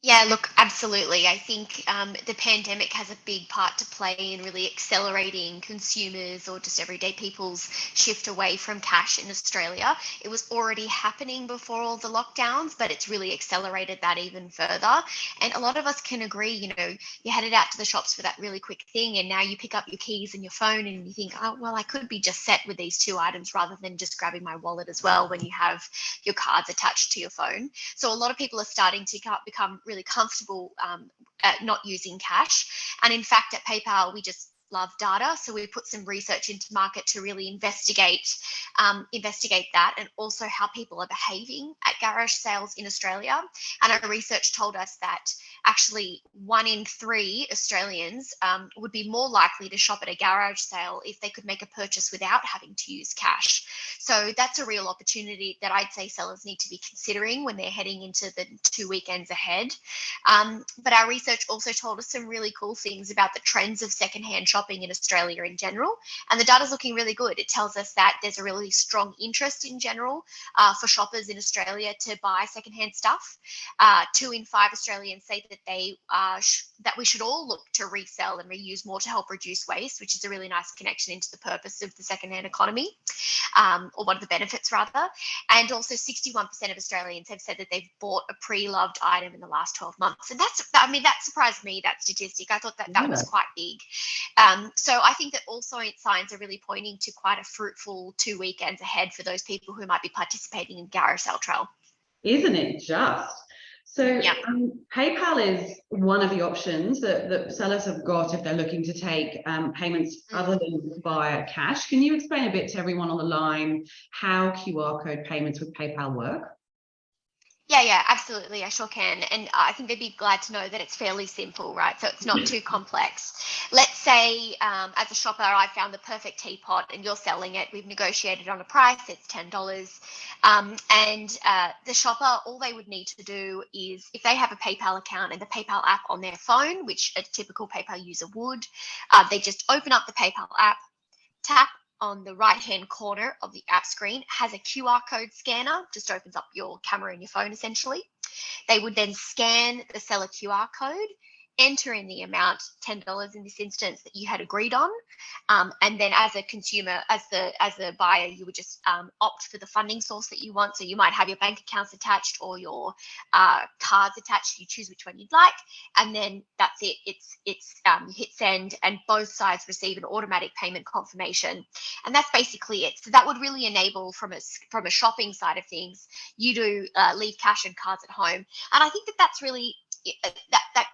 [SPEAKER 3] Yeah, look, absolutely. I think the pandemic has a big part to play in really accelerating consumers or just everyday people's shift away from cash in Australia. It was already happening before all the lockdowns, but it's really accelerated that even further. And a lot of us can agree, you headed out to the shops for that really quick thing, and now you pick up your keys and your phone and you think, oh, well, I could be just set with these two items rather than just grabbing my wallet as well when you have your cards attached to your phone. So a lot of people are starting to become really comfortable at not using cash. And in fact, at PayPal, we just love data. So we put some research into market to really investigate that, and also how people are behaving at garage sales in Australia. And our research told us that actually 1 in 3 Australians would be more likely to shop at a garage sale if they could make a purchase without having to use cash. So that's a real opportunity that I'd say sellers need to be considering when they're heading into the 2 weekends ahead. But our research also told us some really cool things about the trends of secondhand shopping in Australia in general. And the data's looking really good. It tells us that there's a really strong interest in general for shoppers in Australia to buy secondhand stuff. 2 in 5 Australians say that that we should all look to resell and reuse more to help reduce waste, which is a really nice connection into the purpose of the secondhand economy, or one of the benefits rather. And also 61% of Australians have said that they've bought a pre-loved item in the last 12 months. And that surprised me, that statistic. I thought that was quite big. So I think that also signs are really pointing to quite a fruitful 2 weekends ahead for those people who might be participating in Garage Sale Trail.
[SPEAKER 1] Isn't it just? So
[SPEAKER 3] yeah.
[SPEAKER 1] PayPal is one of the options that sellers have got if they're looking to take payments other than via cash. Can you explain a bit to everyone on the line how QR code payments with PayPal work?
[SPEAKER 3] Yeah, absolutely. I sure can. And I think they'd be glad to know that it's fairly simple, right? So it's not too complex. Let's say as a shopper, I found the perfect teapot and you're selling it. We've negotiated on a price. It's $10. And the shopper, all they would need to do is, if they have a PayPal account and the PayPal app on their phone, which a typical PayPal user would, they just open up the PayPal app, tap on the right-hand corner of the app screen, has a QR code scanner, just opens up your camera in your phone essentially. They would then scan the seller QR code, enter in the amount, $10 in this instance, that you had agreed on, and then as a consumer, as the buyer, you would just opt for the funding source that you want. So you might have your bank accounts attached or your cards attached. You choose which one you'd like, and then that's it. It's you hit send, and both sides receive an automatic payment confirmation, and that's basically it. So that would really enable, from a shopping side of things, you to leave cash and cards at home. And I think that's really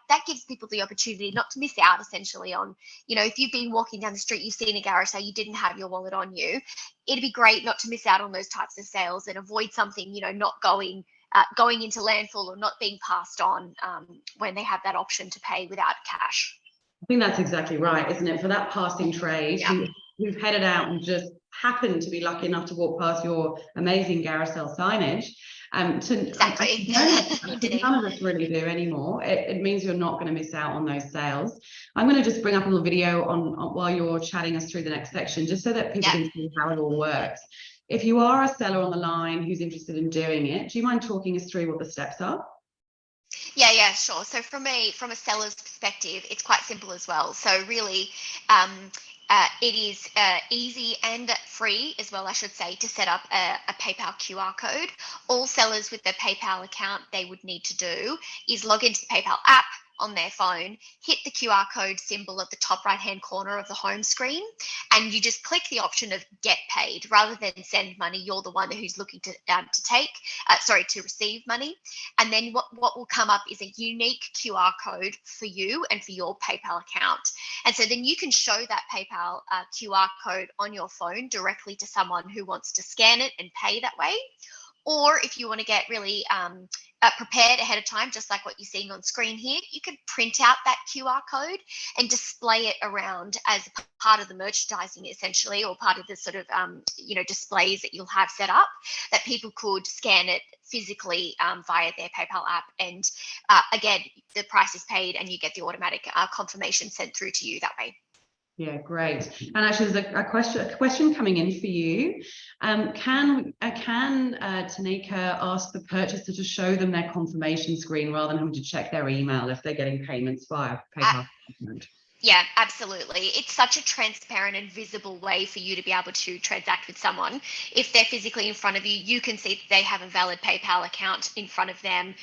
[SPEAKER 3] that gives people the opportunity not to miss out essentially on, if you've been walking down the street, you've seen a garage sale, you didn't have your wallet on you. It'd be great not to miss out on those types of sales and avoid something, not going into landfill or not being passed on when they have that option to pay without cash.
[SPEAKER 1] I think that's exactly right, isn't it? For that passing trade who've headed out and just happened to be lucky enough to walk past your amazing garage sale signage.
[SPEAKER 3] Exactly.
[SPEAKER 1] None of us really do anymore. It means you're not going to miss out on those sales. I'm going to just bring up a little video on while you're chatting us through the next section, just so that people can see how it all works. If you are a seller on the line who's interested in doing it, do you mind talking us through what the steps are?
[SPEAKER 3] Yeah, sure. So from a seller's perspective, it's quite simple as well. So really, It is easy and free as well, I should say, to set up a PayPal QR code. All sellers with their PayPal account, they would need to do is log into the PayPal app on their phone, hit the QR code symbol at the top right-hand corner of the home screen, and you just click the option of get paid. Rather than send money, you're the one who's looking to receive money. And then what will come up is a unique QR code for you and for your PayPal account. And so then you can show that PayPal QR code on your phone directly to someone who wants to scan it and pay that way. Or if you want to get really prepared ahead of time, just like what you're seeing on screen here, you can print out that QR code and display it around as part of the merchandising, essentially, or part of the sort of, displays that you'll have set up, that people could scan it physically via their PayPal app. And again, the price is paid and you get the automatic confirmation sent through to you that way.
[SPEAKER 1] Yeah, great. And actually, there's a question coming in for you. Can Tanika ask the purchaser to show them their confirmation screen rather than having to check their email if they're getting payments via PayPal?
[SPEAKER 3] Yeah, absolutely. It's such a transparent and visible way for you to be able to transact with someone. If they're physically in front of you, you can see that they have a valid PayPal account in front of them.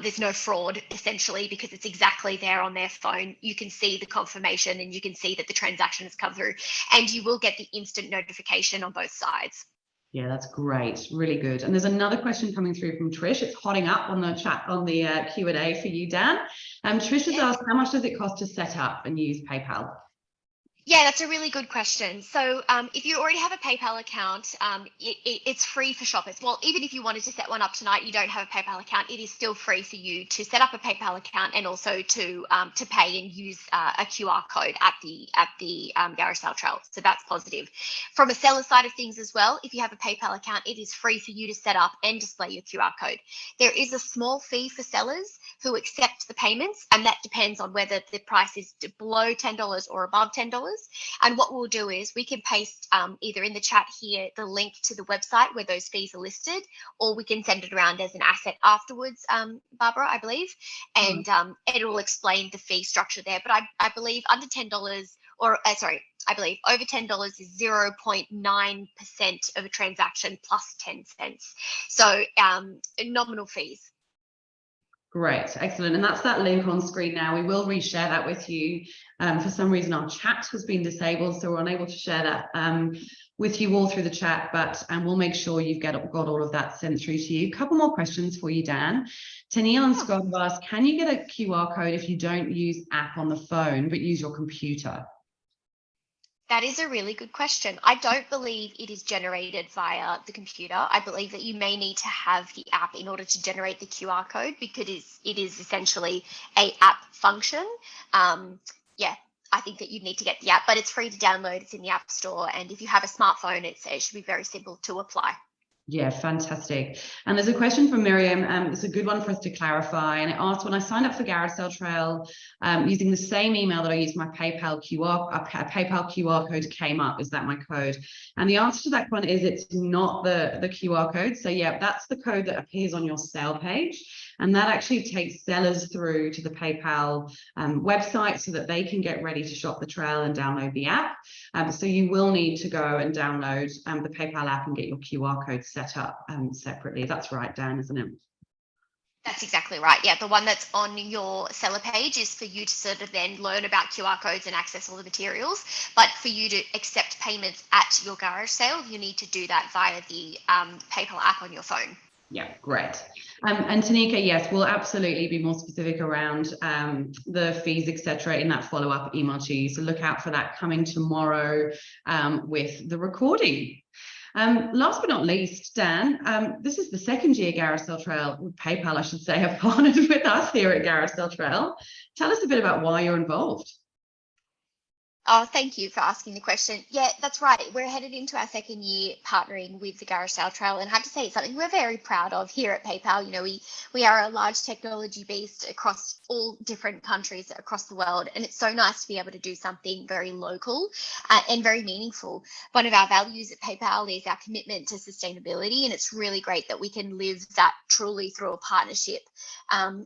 [SPEAKER 3] There's no fraud, essentially, because it's exactly there on their phone. You can see the confirmation and you can see that the transaction has come through, and you will get the instant notification on both sides.
[SPEAKER 1] Yeah, that's great. Really good. And there's another question coming through from Trish. It's hotting up on the chat, on the Q&A for you, Dan. Trish has asked, how much does it cost to set up and use PayPal?
[SPEAKER 3] Yeah, that's a really good question. So if you already have a PayPal account, it's free for shoppers. Well, even if you wanted to set one up tonight, you don't have a PayPal account, it is still free for you to set up a PayPal account and also to pay and use a QR code at the Garage Sale Trail. So that's positive. From a seller side of things as well, if you have a PayPal account, it is free for you to set up and display your QR code. There is a small fee for sellers who accept the payments, and that depends on whether the price is below $10 or above $10. And what we'll do is we can paste either in the chat here the link to the website where those fees are listed, or we can send it around as an asset afterwards, Barbara, I believe, and it will explain the fee structure there. But I believe under $10, I believe over $10 is 0.9% of a transaction plus 10 cents. So nominal fees.
[SPEAKER 1] Great, excellent. And that's that link on screen now. We will reshare that with you. For some reason, our chat has been disabled, so we're unable to share that with you all through the chat, but we'll make sure you've got all of that sent through to you. A couple more questions for you, Dan. Tennille and Scott have asked, can you get a QR code if you don't use app on the phone, but use your computer?
[SPEAKER 3] That is a really good question. I don't believe it is generated via the computer. I believe that you may need to have the app in order to generate the QR code, because it is essentially a app function. Yeah, I think that you need to get the app, but it's free to download. It's in the App Store. And if you have a smartphone, it should be very simple to apply. Yeah,
[SPEAKER 1] fantastic. And there's a question from Miriam. It's a good one for us to clarify. And it asks, when I signed up for Garage Sale Trail using the same email that I used my PayPal QR code came up. Is that my code? And the answer to that one is it's not the QR code. So yeah, that's the code that appears on your sale page. And that actually takes sellers through to the PayPal website so that they can get ready to shop the trail and download the app. So you will need to go and download the PayPal app and get your QR code set up separately. That's right, Dan, isn't it?
[SPEAKER 3] That's exactly right. Yeah, the one that's on your seller page is for you to sort of then learn about QR codes and access all the materials. But for you to accept payments at your garage sale, you need to do that via the PayPal app on your phone.
[SPEAKER 1] Yeah, great. And Tanika, yes, we'll absolutely be more specific around the fees, etc., in that follow-up email to you. So look out for that coming tomorrow with the recording. Last but not least, Dan, this is the second year Garage Sale Trail, PayPal, I should say, have partnered with us here at Garage Sale Trail. Tell us a bit about why you're involved.
[SPEAKER 3] Oh, thank you for asking the question. Yeah, that's right. We're headed into our second year partnering with the Garage Sale Trail, and I have to say it's something we're very proud of here at PayPal. You know, we are a large technology beast across all different countries across the world, and it's so nice to be able to do something very local and very meaningful. One of our values at PayPal is our commitment to sustainability, and it's really great that we can live that truly through a partnership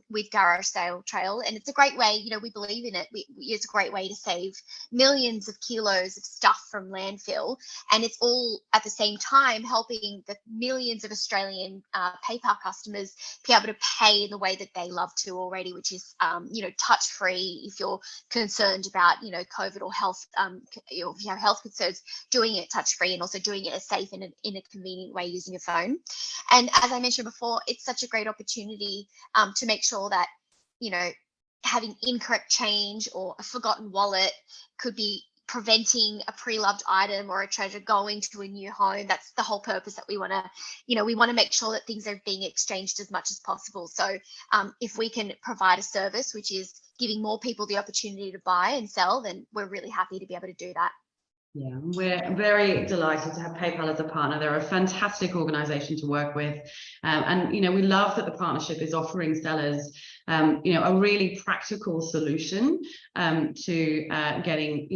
[SPEAKER 3] with Garage Sale Trail. And it's a great way, you know, we believe in it. It's a great way to save millions millions of kilos of stuff from landfill, and it's all at the same time helping the millions of Australian PayPal customers be able to pay in the way that they love to already, which is touch free if you're concerned about COVID or health health concerns, doing it touch free, and also doing it as safe and in a convenient way using your phone. And as I mentioned before, it's such a great opportunity to make sure that having incorrect change or a forgotten wallet could be preventing a pre-loved item or a treasure going to a new home. That's the whole purpose, that we want to make sure that things are being exchanged as much as possible. So if we can provide a service which is giving more people the opportunity to buy and sell, then we're really happy to be able to do that.
[SPEAKER 1] Yeah, we're very delighted to have PayPal as a partner. They're a fantastic organization to work with. And we love that the partnership is offering sellers a really practical solution to getting,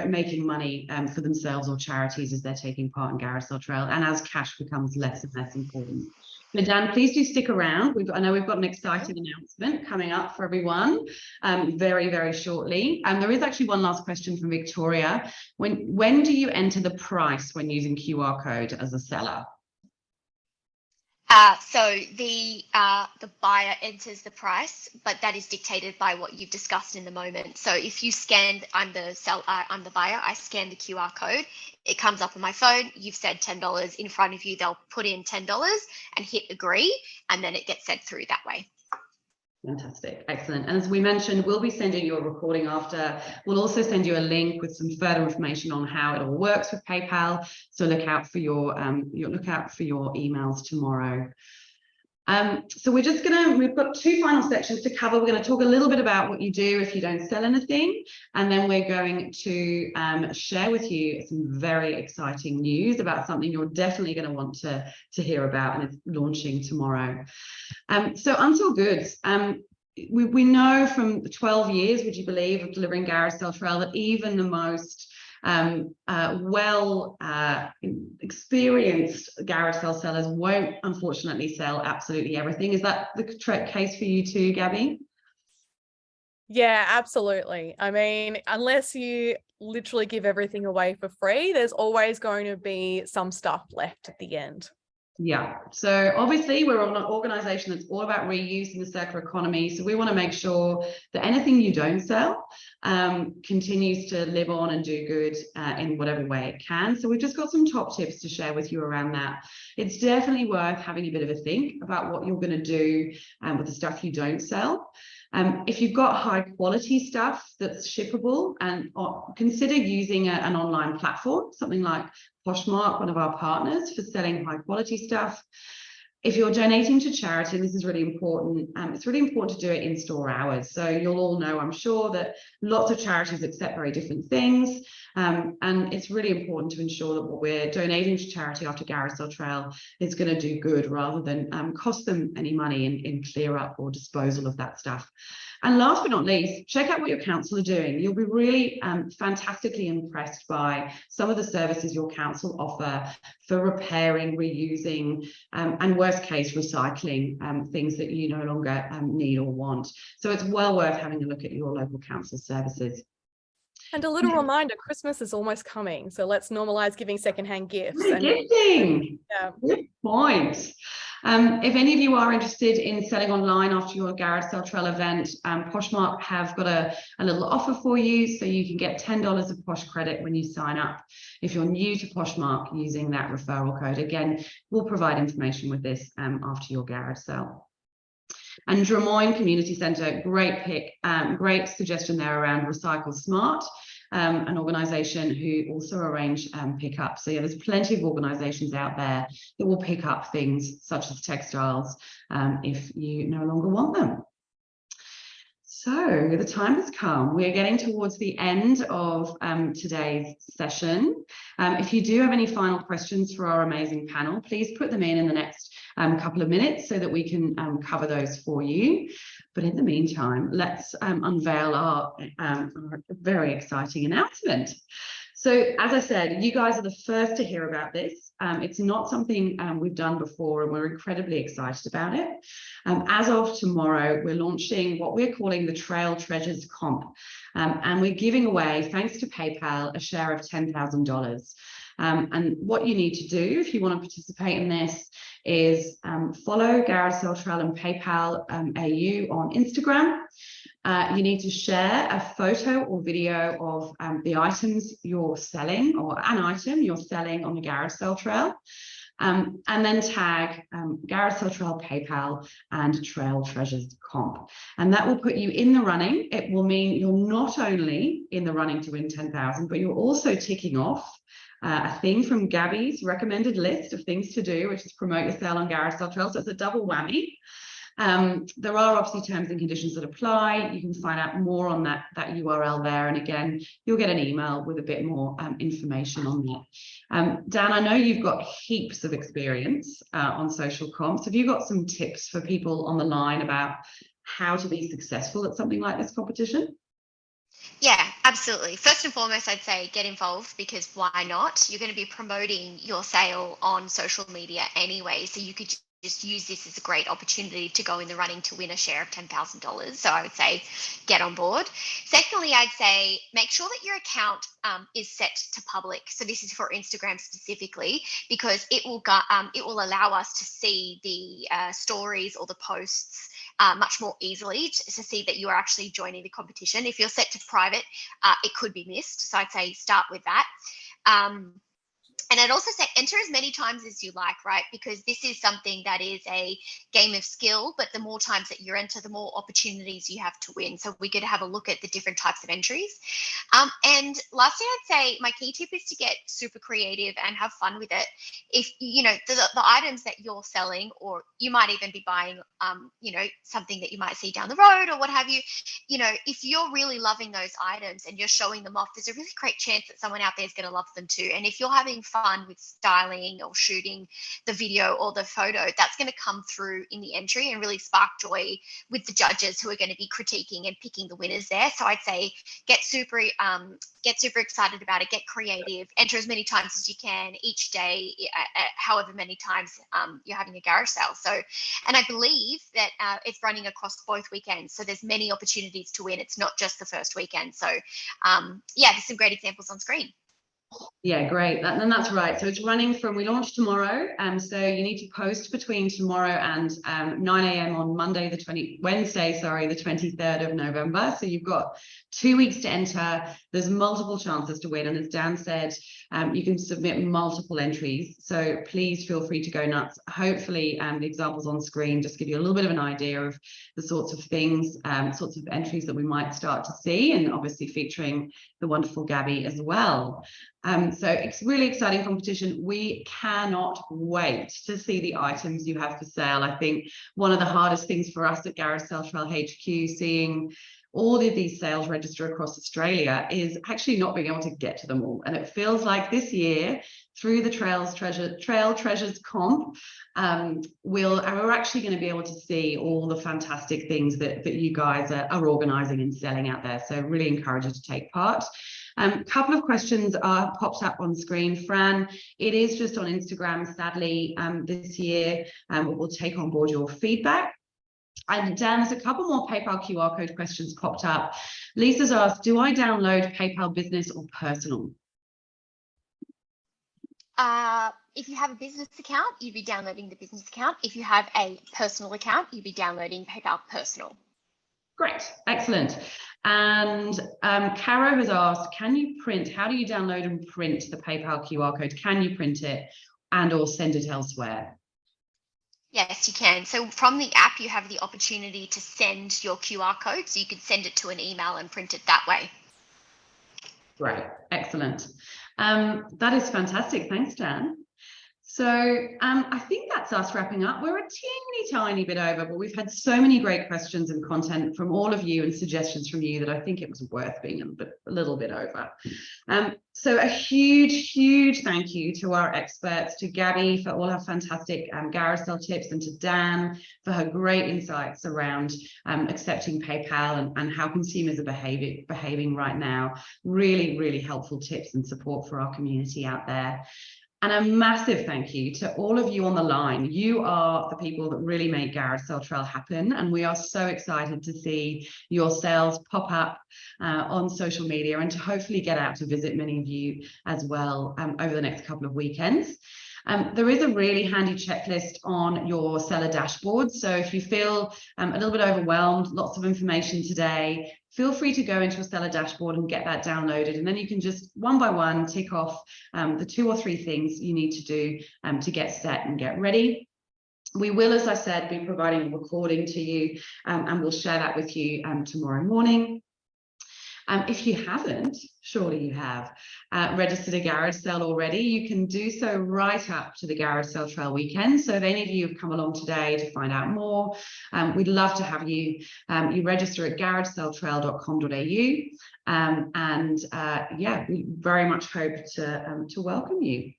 [SPEAKER 1] making money for themselves or charities as they're taking part in Garage Sale Trail, and as cash becomes less and less important. Now, Dan, please do stick around. I know we've got an exciting announcement coming up for everyone very, very shortly. And there is actually one last question from Victoria. When do you enter the price when using QR code as a seller?
[SPEAKER 3] So the buyer enters the price, but that is dictated by what you've discussed in the moment. So if you scan, I'm the buyer, I scan the QR code, it comes up on my phone, you've said $10 in front of you, they'll put in $10 and hit agree, and then it gets sent through that way.
[SPEAKER 1] Fantastic, excellent. And as we mentioned, we'll be sending you a recording after. We'll also send you a link with some further information on how it all works with PayPal. So look out for your emails tomorrow. So we've got two final sections to cover. We're going to talk a little bit about what you do if you don't sell anything, and then we're going to share with you some very exciting news about something you're definitely going to want to hear about, and it's launching tomorrow. So Unsold Goods. We know from 12 years, would you believe, of delivering Garage Sale Trail, that even the most experienced garage sale sellers won't unfortunately sell absolutely everything. Is that the case for you too, Gabby?
[SPEAKER 2] Yeah, absolutely. I mean, unless you literally give everything away for free, there's always going to be some stuff left at the end.
[SPEAKER 1] Yeah, so obviously we're an organization that's all about reuse and the circular economy. So we want to make sure that anything you don't sell continues to live on and do good in whatever way it can. So we've just got some top tips to share with you around that. It's definitely worth having a bit of a think about what you're going to do with the stuff you don't sell. If you've got high quality stuff that's shippable, and consider using an online platform, something like Poshmark, one of our partners, for selling high quality stuff. If you're donating to charity, and this is really important, it's really important to do it in store hours. So you'll all know, I'm sure, that lots of charities accept very different things. And it's really important to ensure that what we're donating to charity after Garage Sale Trail is going to do good, rather than cost them any money in clear up or disposal of that stuff. And last but not least, check out what your council are doing. You'll be really fantastically impressed by some of the services your council offer for repairing, reusing, and worst case, recycling things that you no longer need or want. So it's well worth having a look at your local council services.
[SPEAKER 2] And a little reminder, Christmas is almost coming, so let's normalize giving secondhand gifts.
[SPEAKER 1] Gifting. Yeah. Good point. If any of you are interested in selling online after your Garage Sale Trail event, Poshmark have got a little offer for you, so you can get $10 of Posh credit when you sign up if you're new to Poshmark using that referral code. Again, we'll provide information with this after your garage sale. And Des Moines Community Centre, great pick, great suggestion there around Recycle Smart, an organisation who also arrange pickup. So yeah, there's plenty of organisations out there that will pick up things such as textiles if you no longer want them. So the time has come. We're getting towards the end of today's session. If you do have any final questions for our amazing panel, please put them in the next couple of minutes so that we can cover those for you. But in the meantime, let's unveil our very exciting announcement. So as I said, you guys are the first to hear about this. It's not something we've done before, and we're incredibly excited about it. As of tomorrow, we're launching what we're calling the Trail Treasures Comp. And we're giving away, thanks to PayPal, a share of $10,000. And what you need to do if you want to participate in this is follow Garage Sale Trail and PayPal AU on Instagram. You need to share a photo or video of the items you're selling, or an item you're selling on the Garage Sale Trail. And then tag Garage Sale Trail, PayPal, and Trail Treasures Comp. And that will put you in the running. It will mean you're not only in the running to win 10,000, but you're also ticking off a thing from Gabby's recommended list of things to do, which is promote your sale on Garage Sale Trail. So it's a double whammy. There are obviously terms and conditions that apply. You can find out more on that URL there. And again, you'll get an email with a bit more information on that. Dan, I know you've got heaps of experience on social comps. Have you got some tips for people on the line about how to be successful at something like this competition?
[SPEAKER 3] Yeah, absolutely. First and foremost, I'd say get involved, because why not? You're going to be promoting your sale on social media anyway, so you could just use this as a great opportunity to go in the running to win a share of $10,000. So I would say get on board. Secondly, I'd say make sure that your account is set to public. So this is for Instagram specifically, because it will allow us to see the stories or the posts much more easily to see that you are actually joining the competition. If you're set to private, it could be missed. So I'd say start with that. And I'd also say enter as many times as you like, right? Because this is something that is a game of skill, but the more times that you enter, the more opportunities you have to win. So we could have a look at the different types of entries. And lastly, I'd say my key tip is to get super creative and have fun with it. If, you know, the items that you're selling, or you might even be buying, you know, something that you might see down the road or what have you, you know, if you're really loving those items and you're showing them off, there's a really great chance that someone out there is going to love them too. And if you're having fun with styling or shooting the video or the photo, that's going to come through in the entry and really spark joy with the judges who are going to be critiquing and picking the winners there. So I'd say get super excited about it, get creative, enter as many times as you can each day, however many times you're having a garage sale. So, and I believe that it's running across both weekends, so there's many opportunities to win. It's not just the first weekend. So yeah, there's some great examples on screen.
[SPEAKER 1] Yeah, great. And that's right. So it's running from, we launch tomorrow. So you need to post between tomorrow and 9 a.m. on Wednesday, the 23rd of November. So you've got 2 weeks to enter. There's multiple chances to win. And as Dan said, you can submit multiple entries. So please feel free to go nuts. Hopefully the examples on screen just give you a little bit of an idea of the sorts of things, sorts of entries that we might start to see, and obviously featuring the wonderful Gabby as well. So it's really exciting competition. We cannot wait to see the items you have for sale. I think one of the hardest things for us at Garage Sale Trail HQ, seeing all of these sales register across Australia, is actually not being able to get to them all. And it feels like this year, through the Trail Treasures Comp, we're actually going to be able to see all the fantastic things that you guys are organising and selling out there. So really encourage you to take part. A couple of questions are popped up on screen. Fran, it is just on Instagram, sadly, this year. We'll take on board your feedback. And Dan, there's a couple more PayPal QR code questions popped up. Lisa's asked, do I download PayPal Business or Personal?
[SPEAKER 3] If you have a business account, you'd be downloading the business account. If you have a personal account, you'd be downloading PayPal Personal.
[SPEAKER 1] Great, excellent. And Caro has asked, how do you download and print the PayPal QR code? Can you print it and or send it elsewhere?
[SPEAKER 3] Yes, you can. So from the app, you have the opportunity to send your QR code. So you could send it to an email and print it that way.
[SPEAKER 1] Great, excellent. That is fantastic. Thanks, Dan. So I think that's us wrapping up. We're a teeny tiny bit over, but we've had so many great questions and content from all of you and suggestions from you that I think it was worth being a little bit over. So a huge thank you to our experts, to Gabby for all her fantastic garage sale tips, and to Dan for her great insights around accepting PayPal and how consumers are behaving right now. Really helpful tips and support for our community out there. And a massive thank you to all of you on the line. You are the people that really make Garage Sale Trail happen. And we are so excited to see your sales pop up on social media, and to hopefully get out to visit many of you as well over the next couple of weekends. There is a really handy checklist on your seller dashboard. So if you feel a little bit overwhelmed, lots of information today, feel free to go into a seller dashboard and get that downloaded. And then you can just one by one tick off the 2 or 3 things you need to do to get set and get ready. We will, as I said, be providing a recording to you, and we'll share that with you tomorrow morning. If you haven't, surely you have, registered a garage sale already, you can do so right up to the Garage Sale Trail weekend. So if any of you have come along today to find out more, we'd love to have you. You register at garagesaletrail.com.au, yeah, we very much hope to welcome you.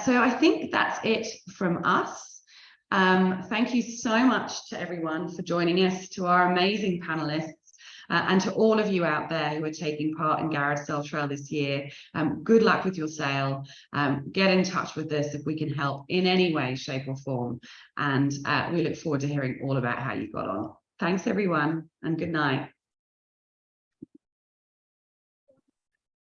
[SPEAKER 1] So I think that's it from us. Thank you so much to everyone for joining us, to our amazing panelists. And to all of you out there who are taking part in Garage Sale Trail this year, good luck with your sale. Get in touch with us if we can help in any way, shape or form. And we look forward to hearing all about how you got on. Thanks everyone, and good night.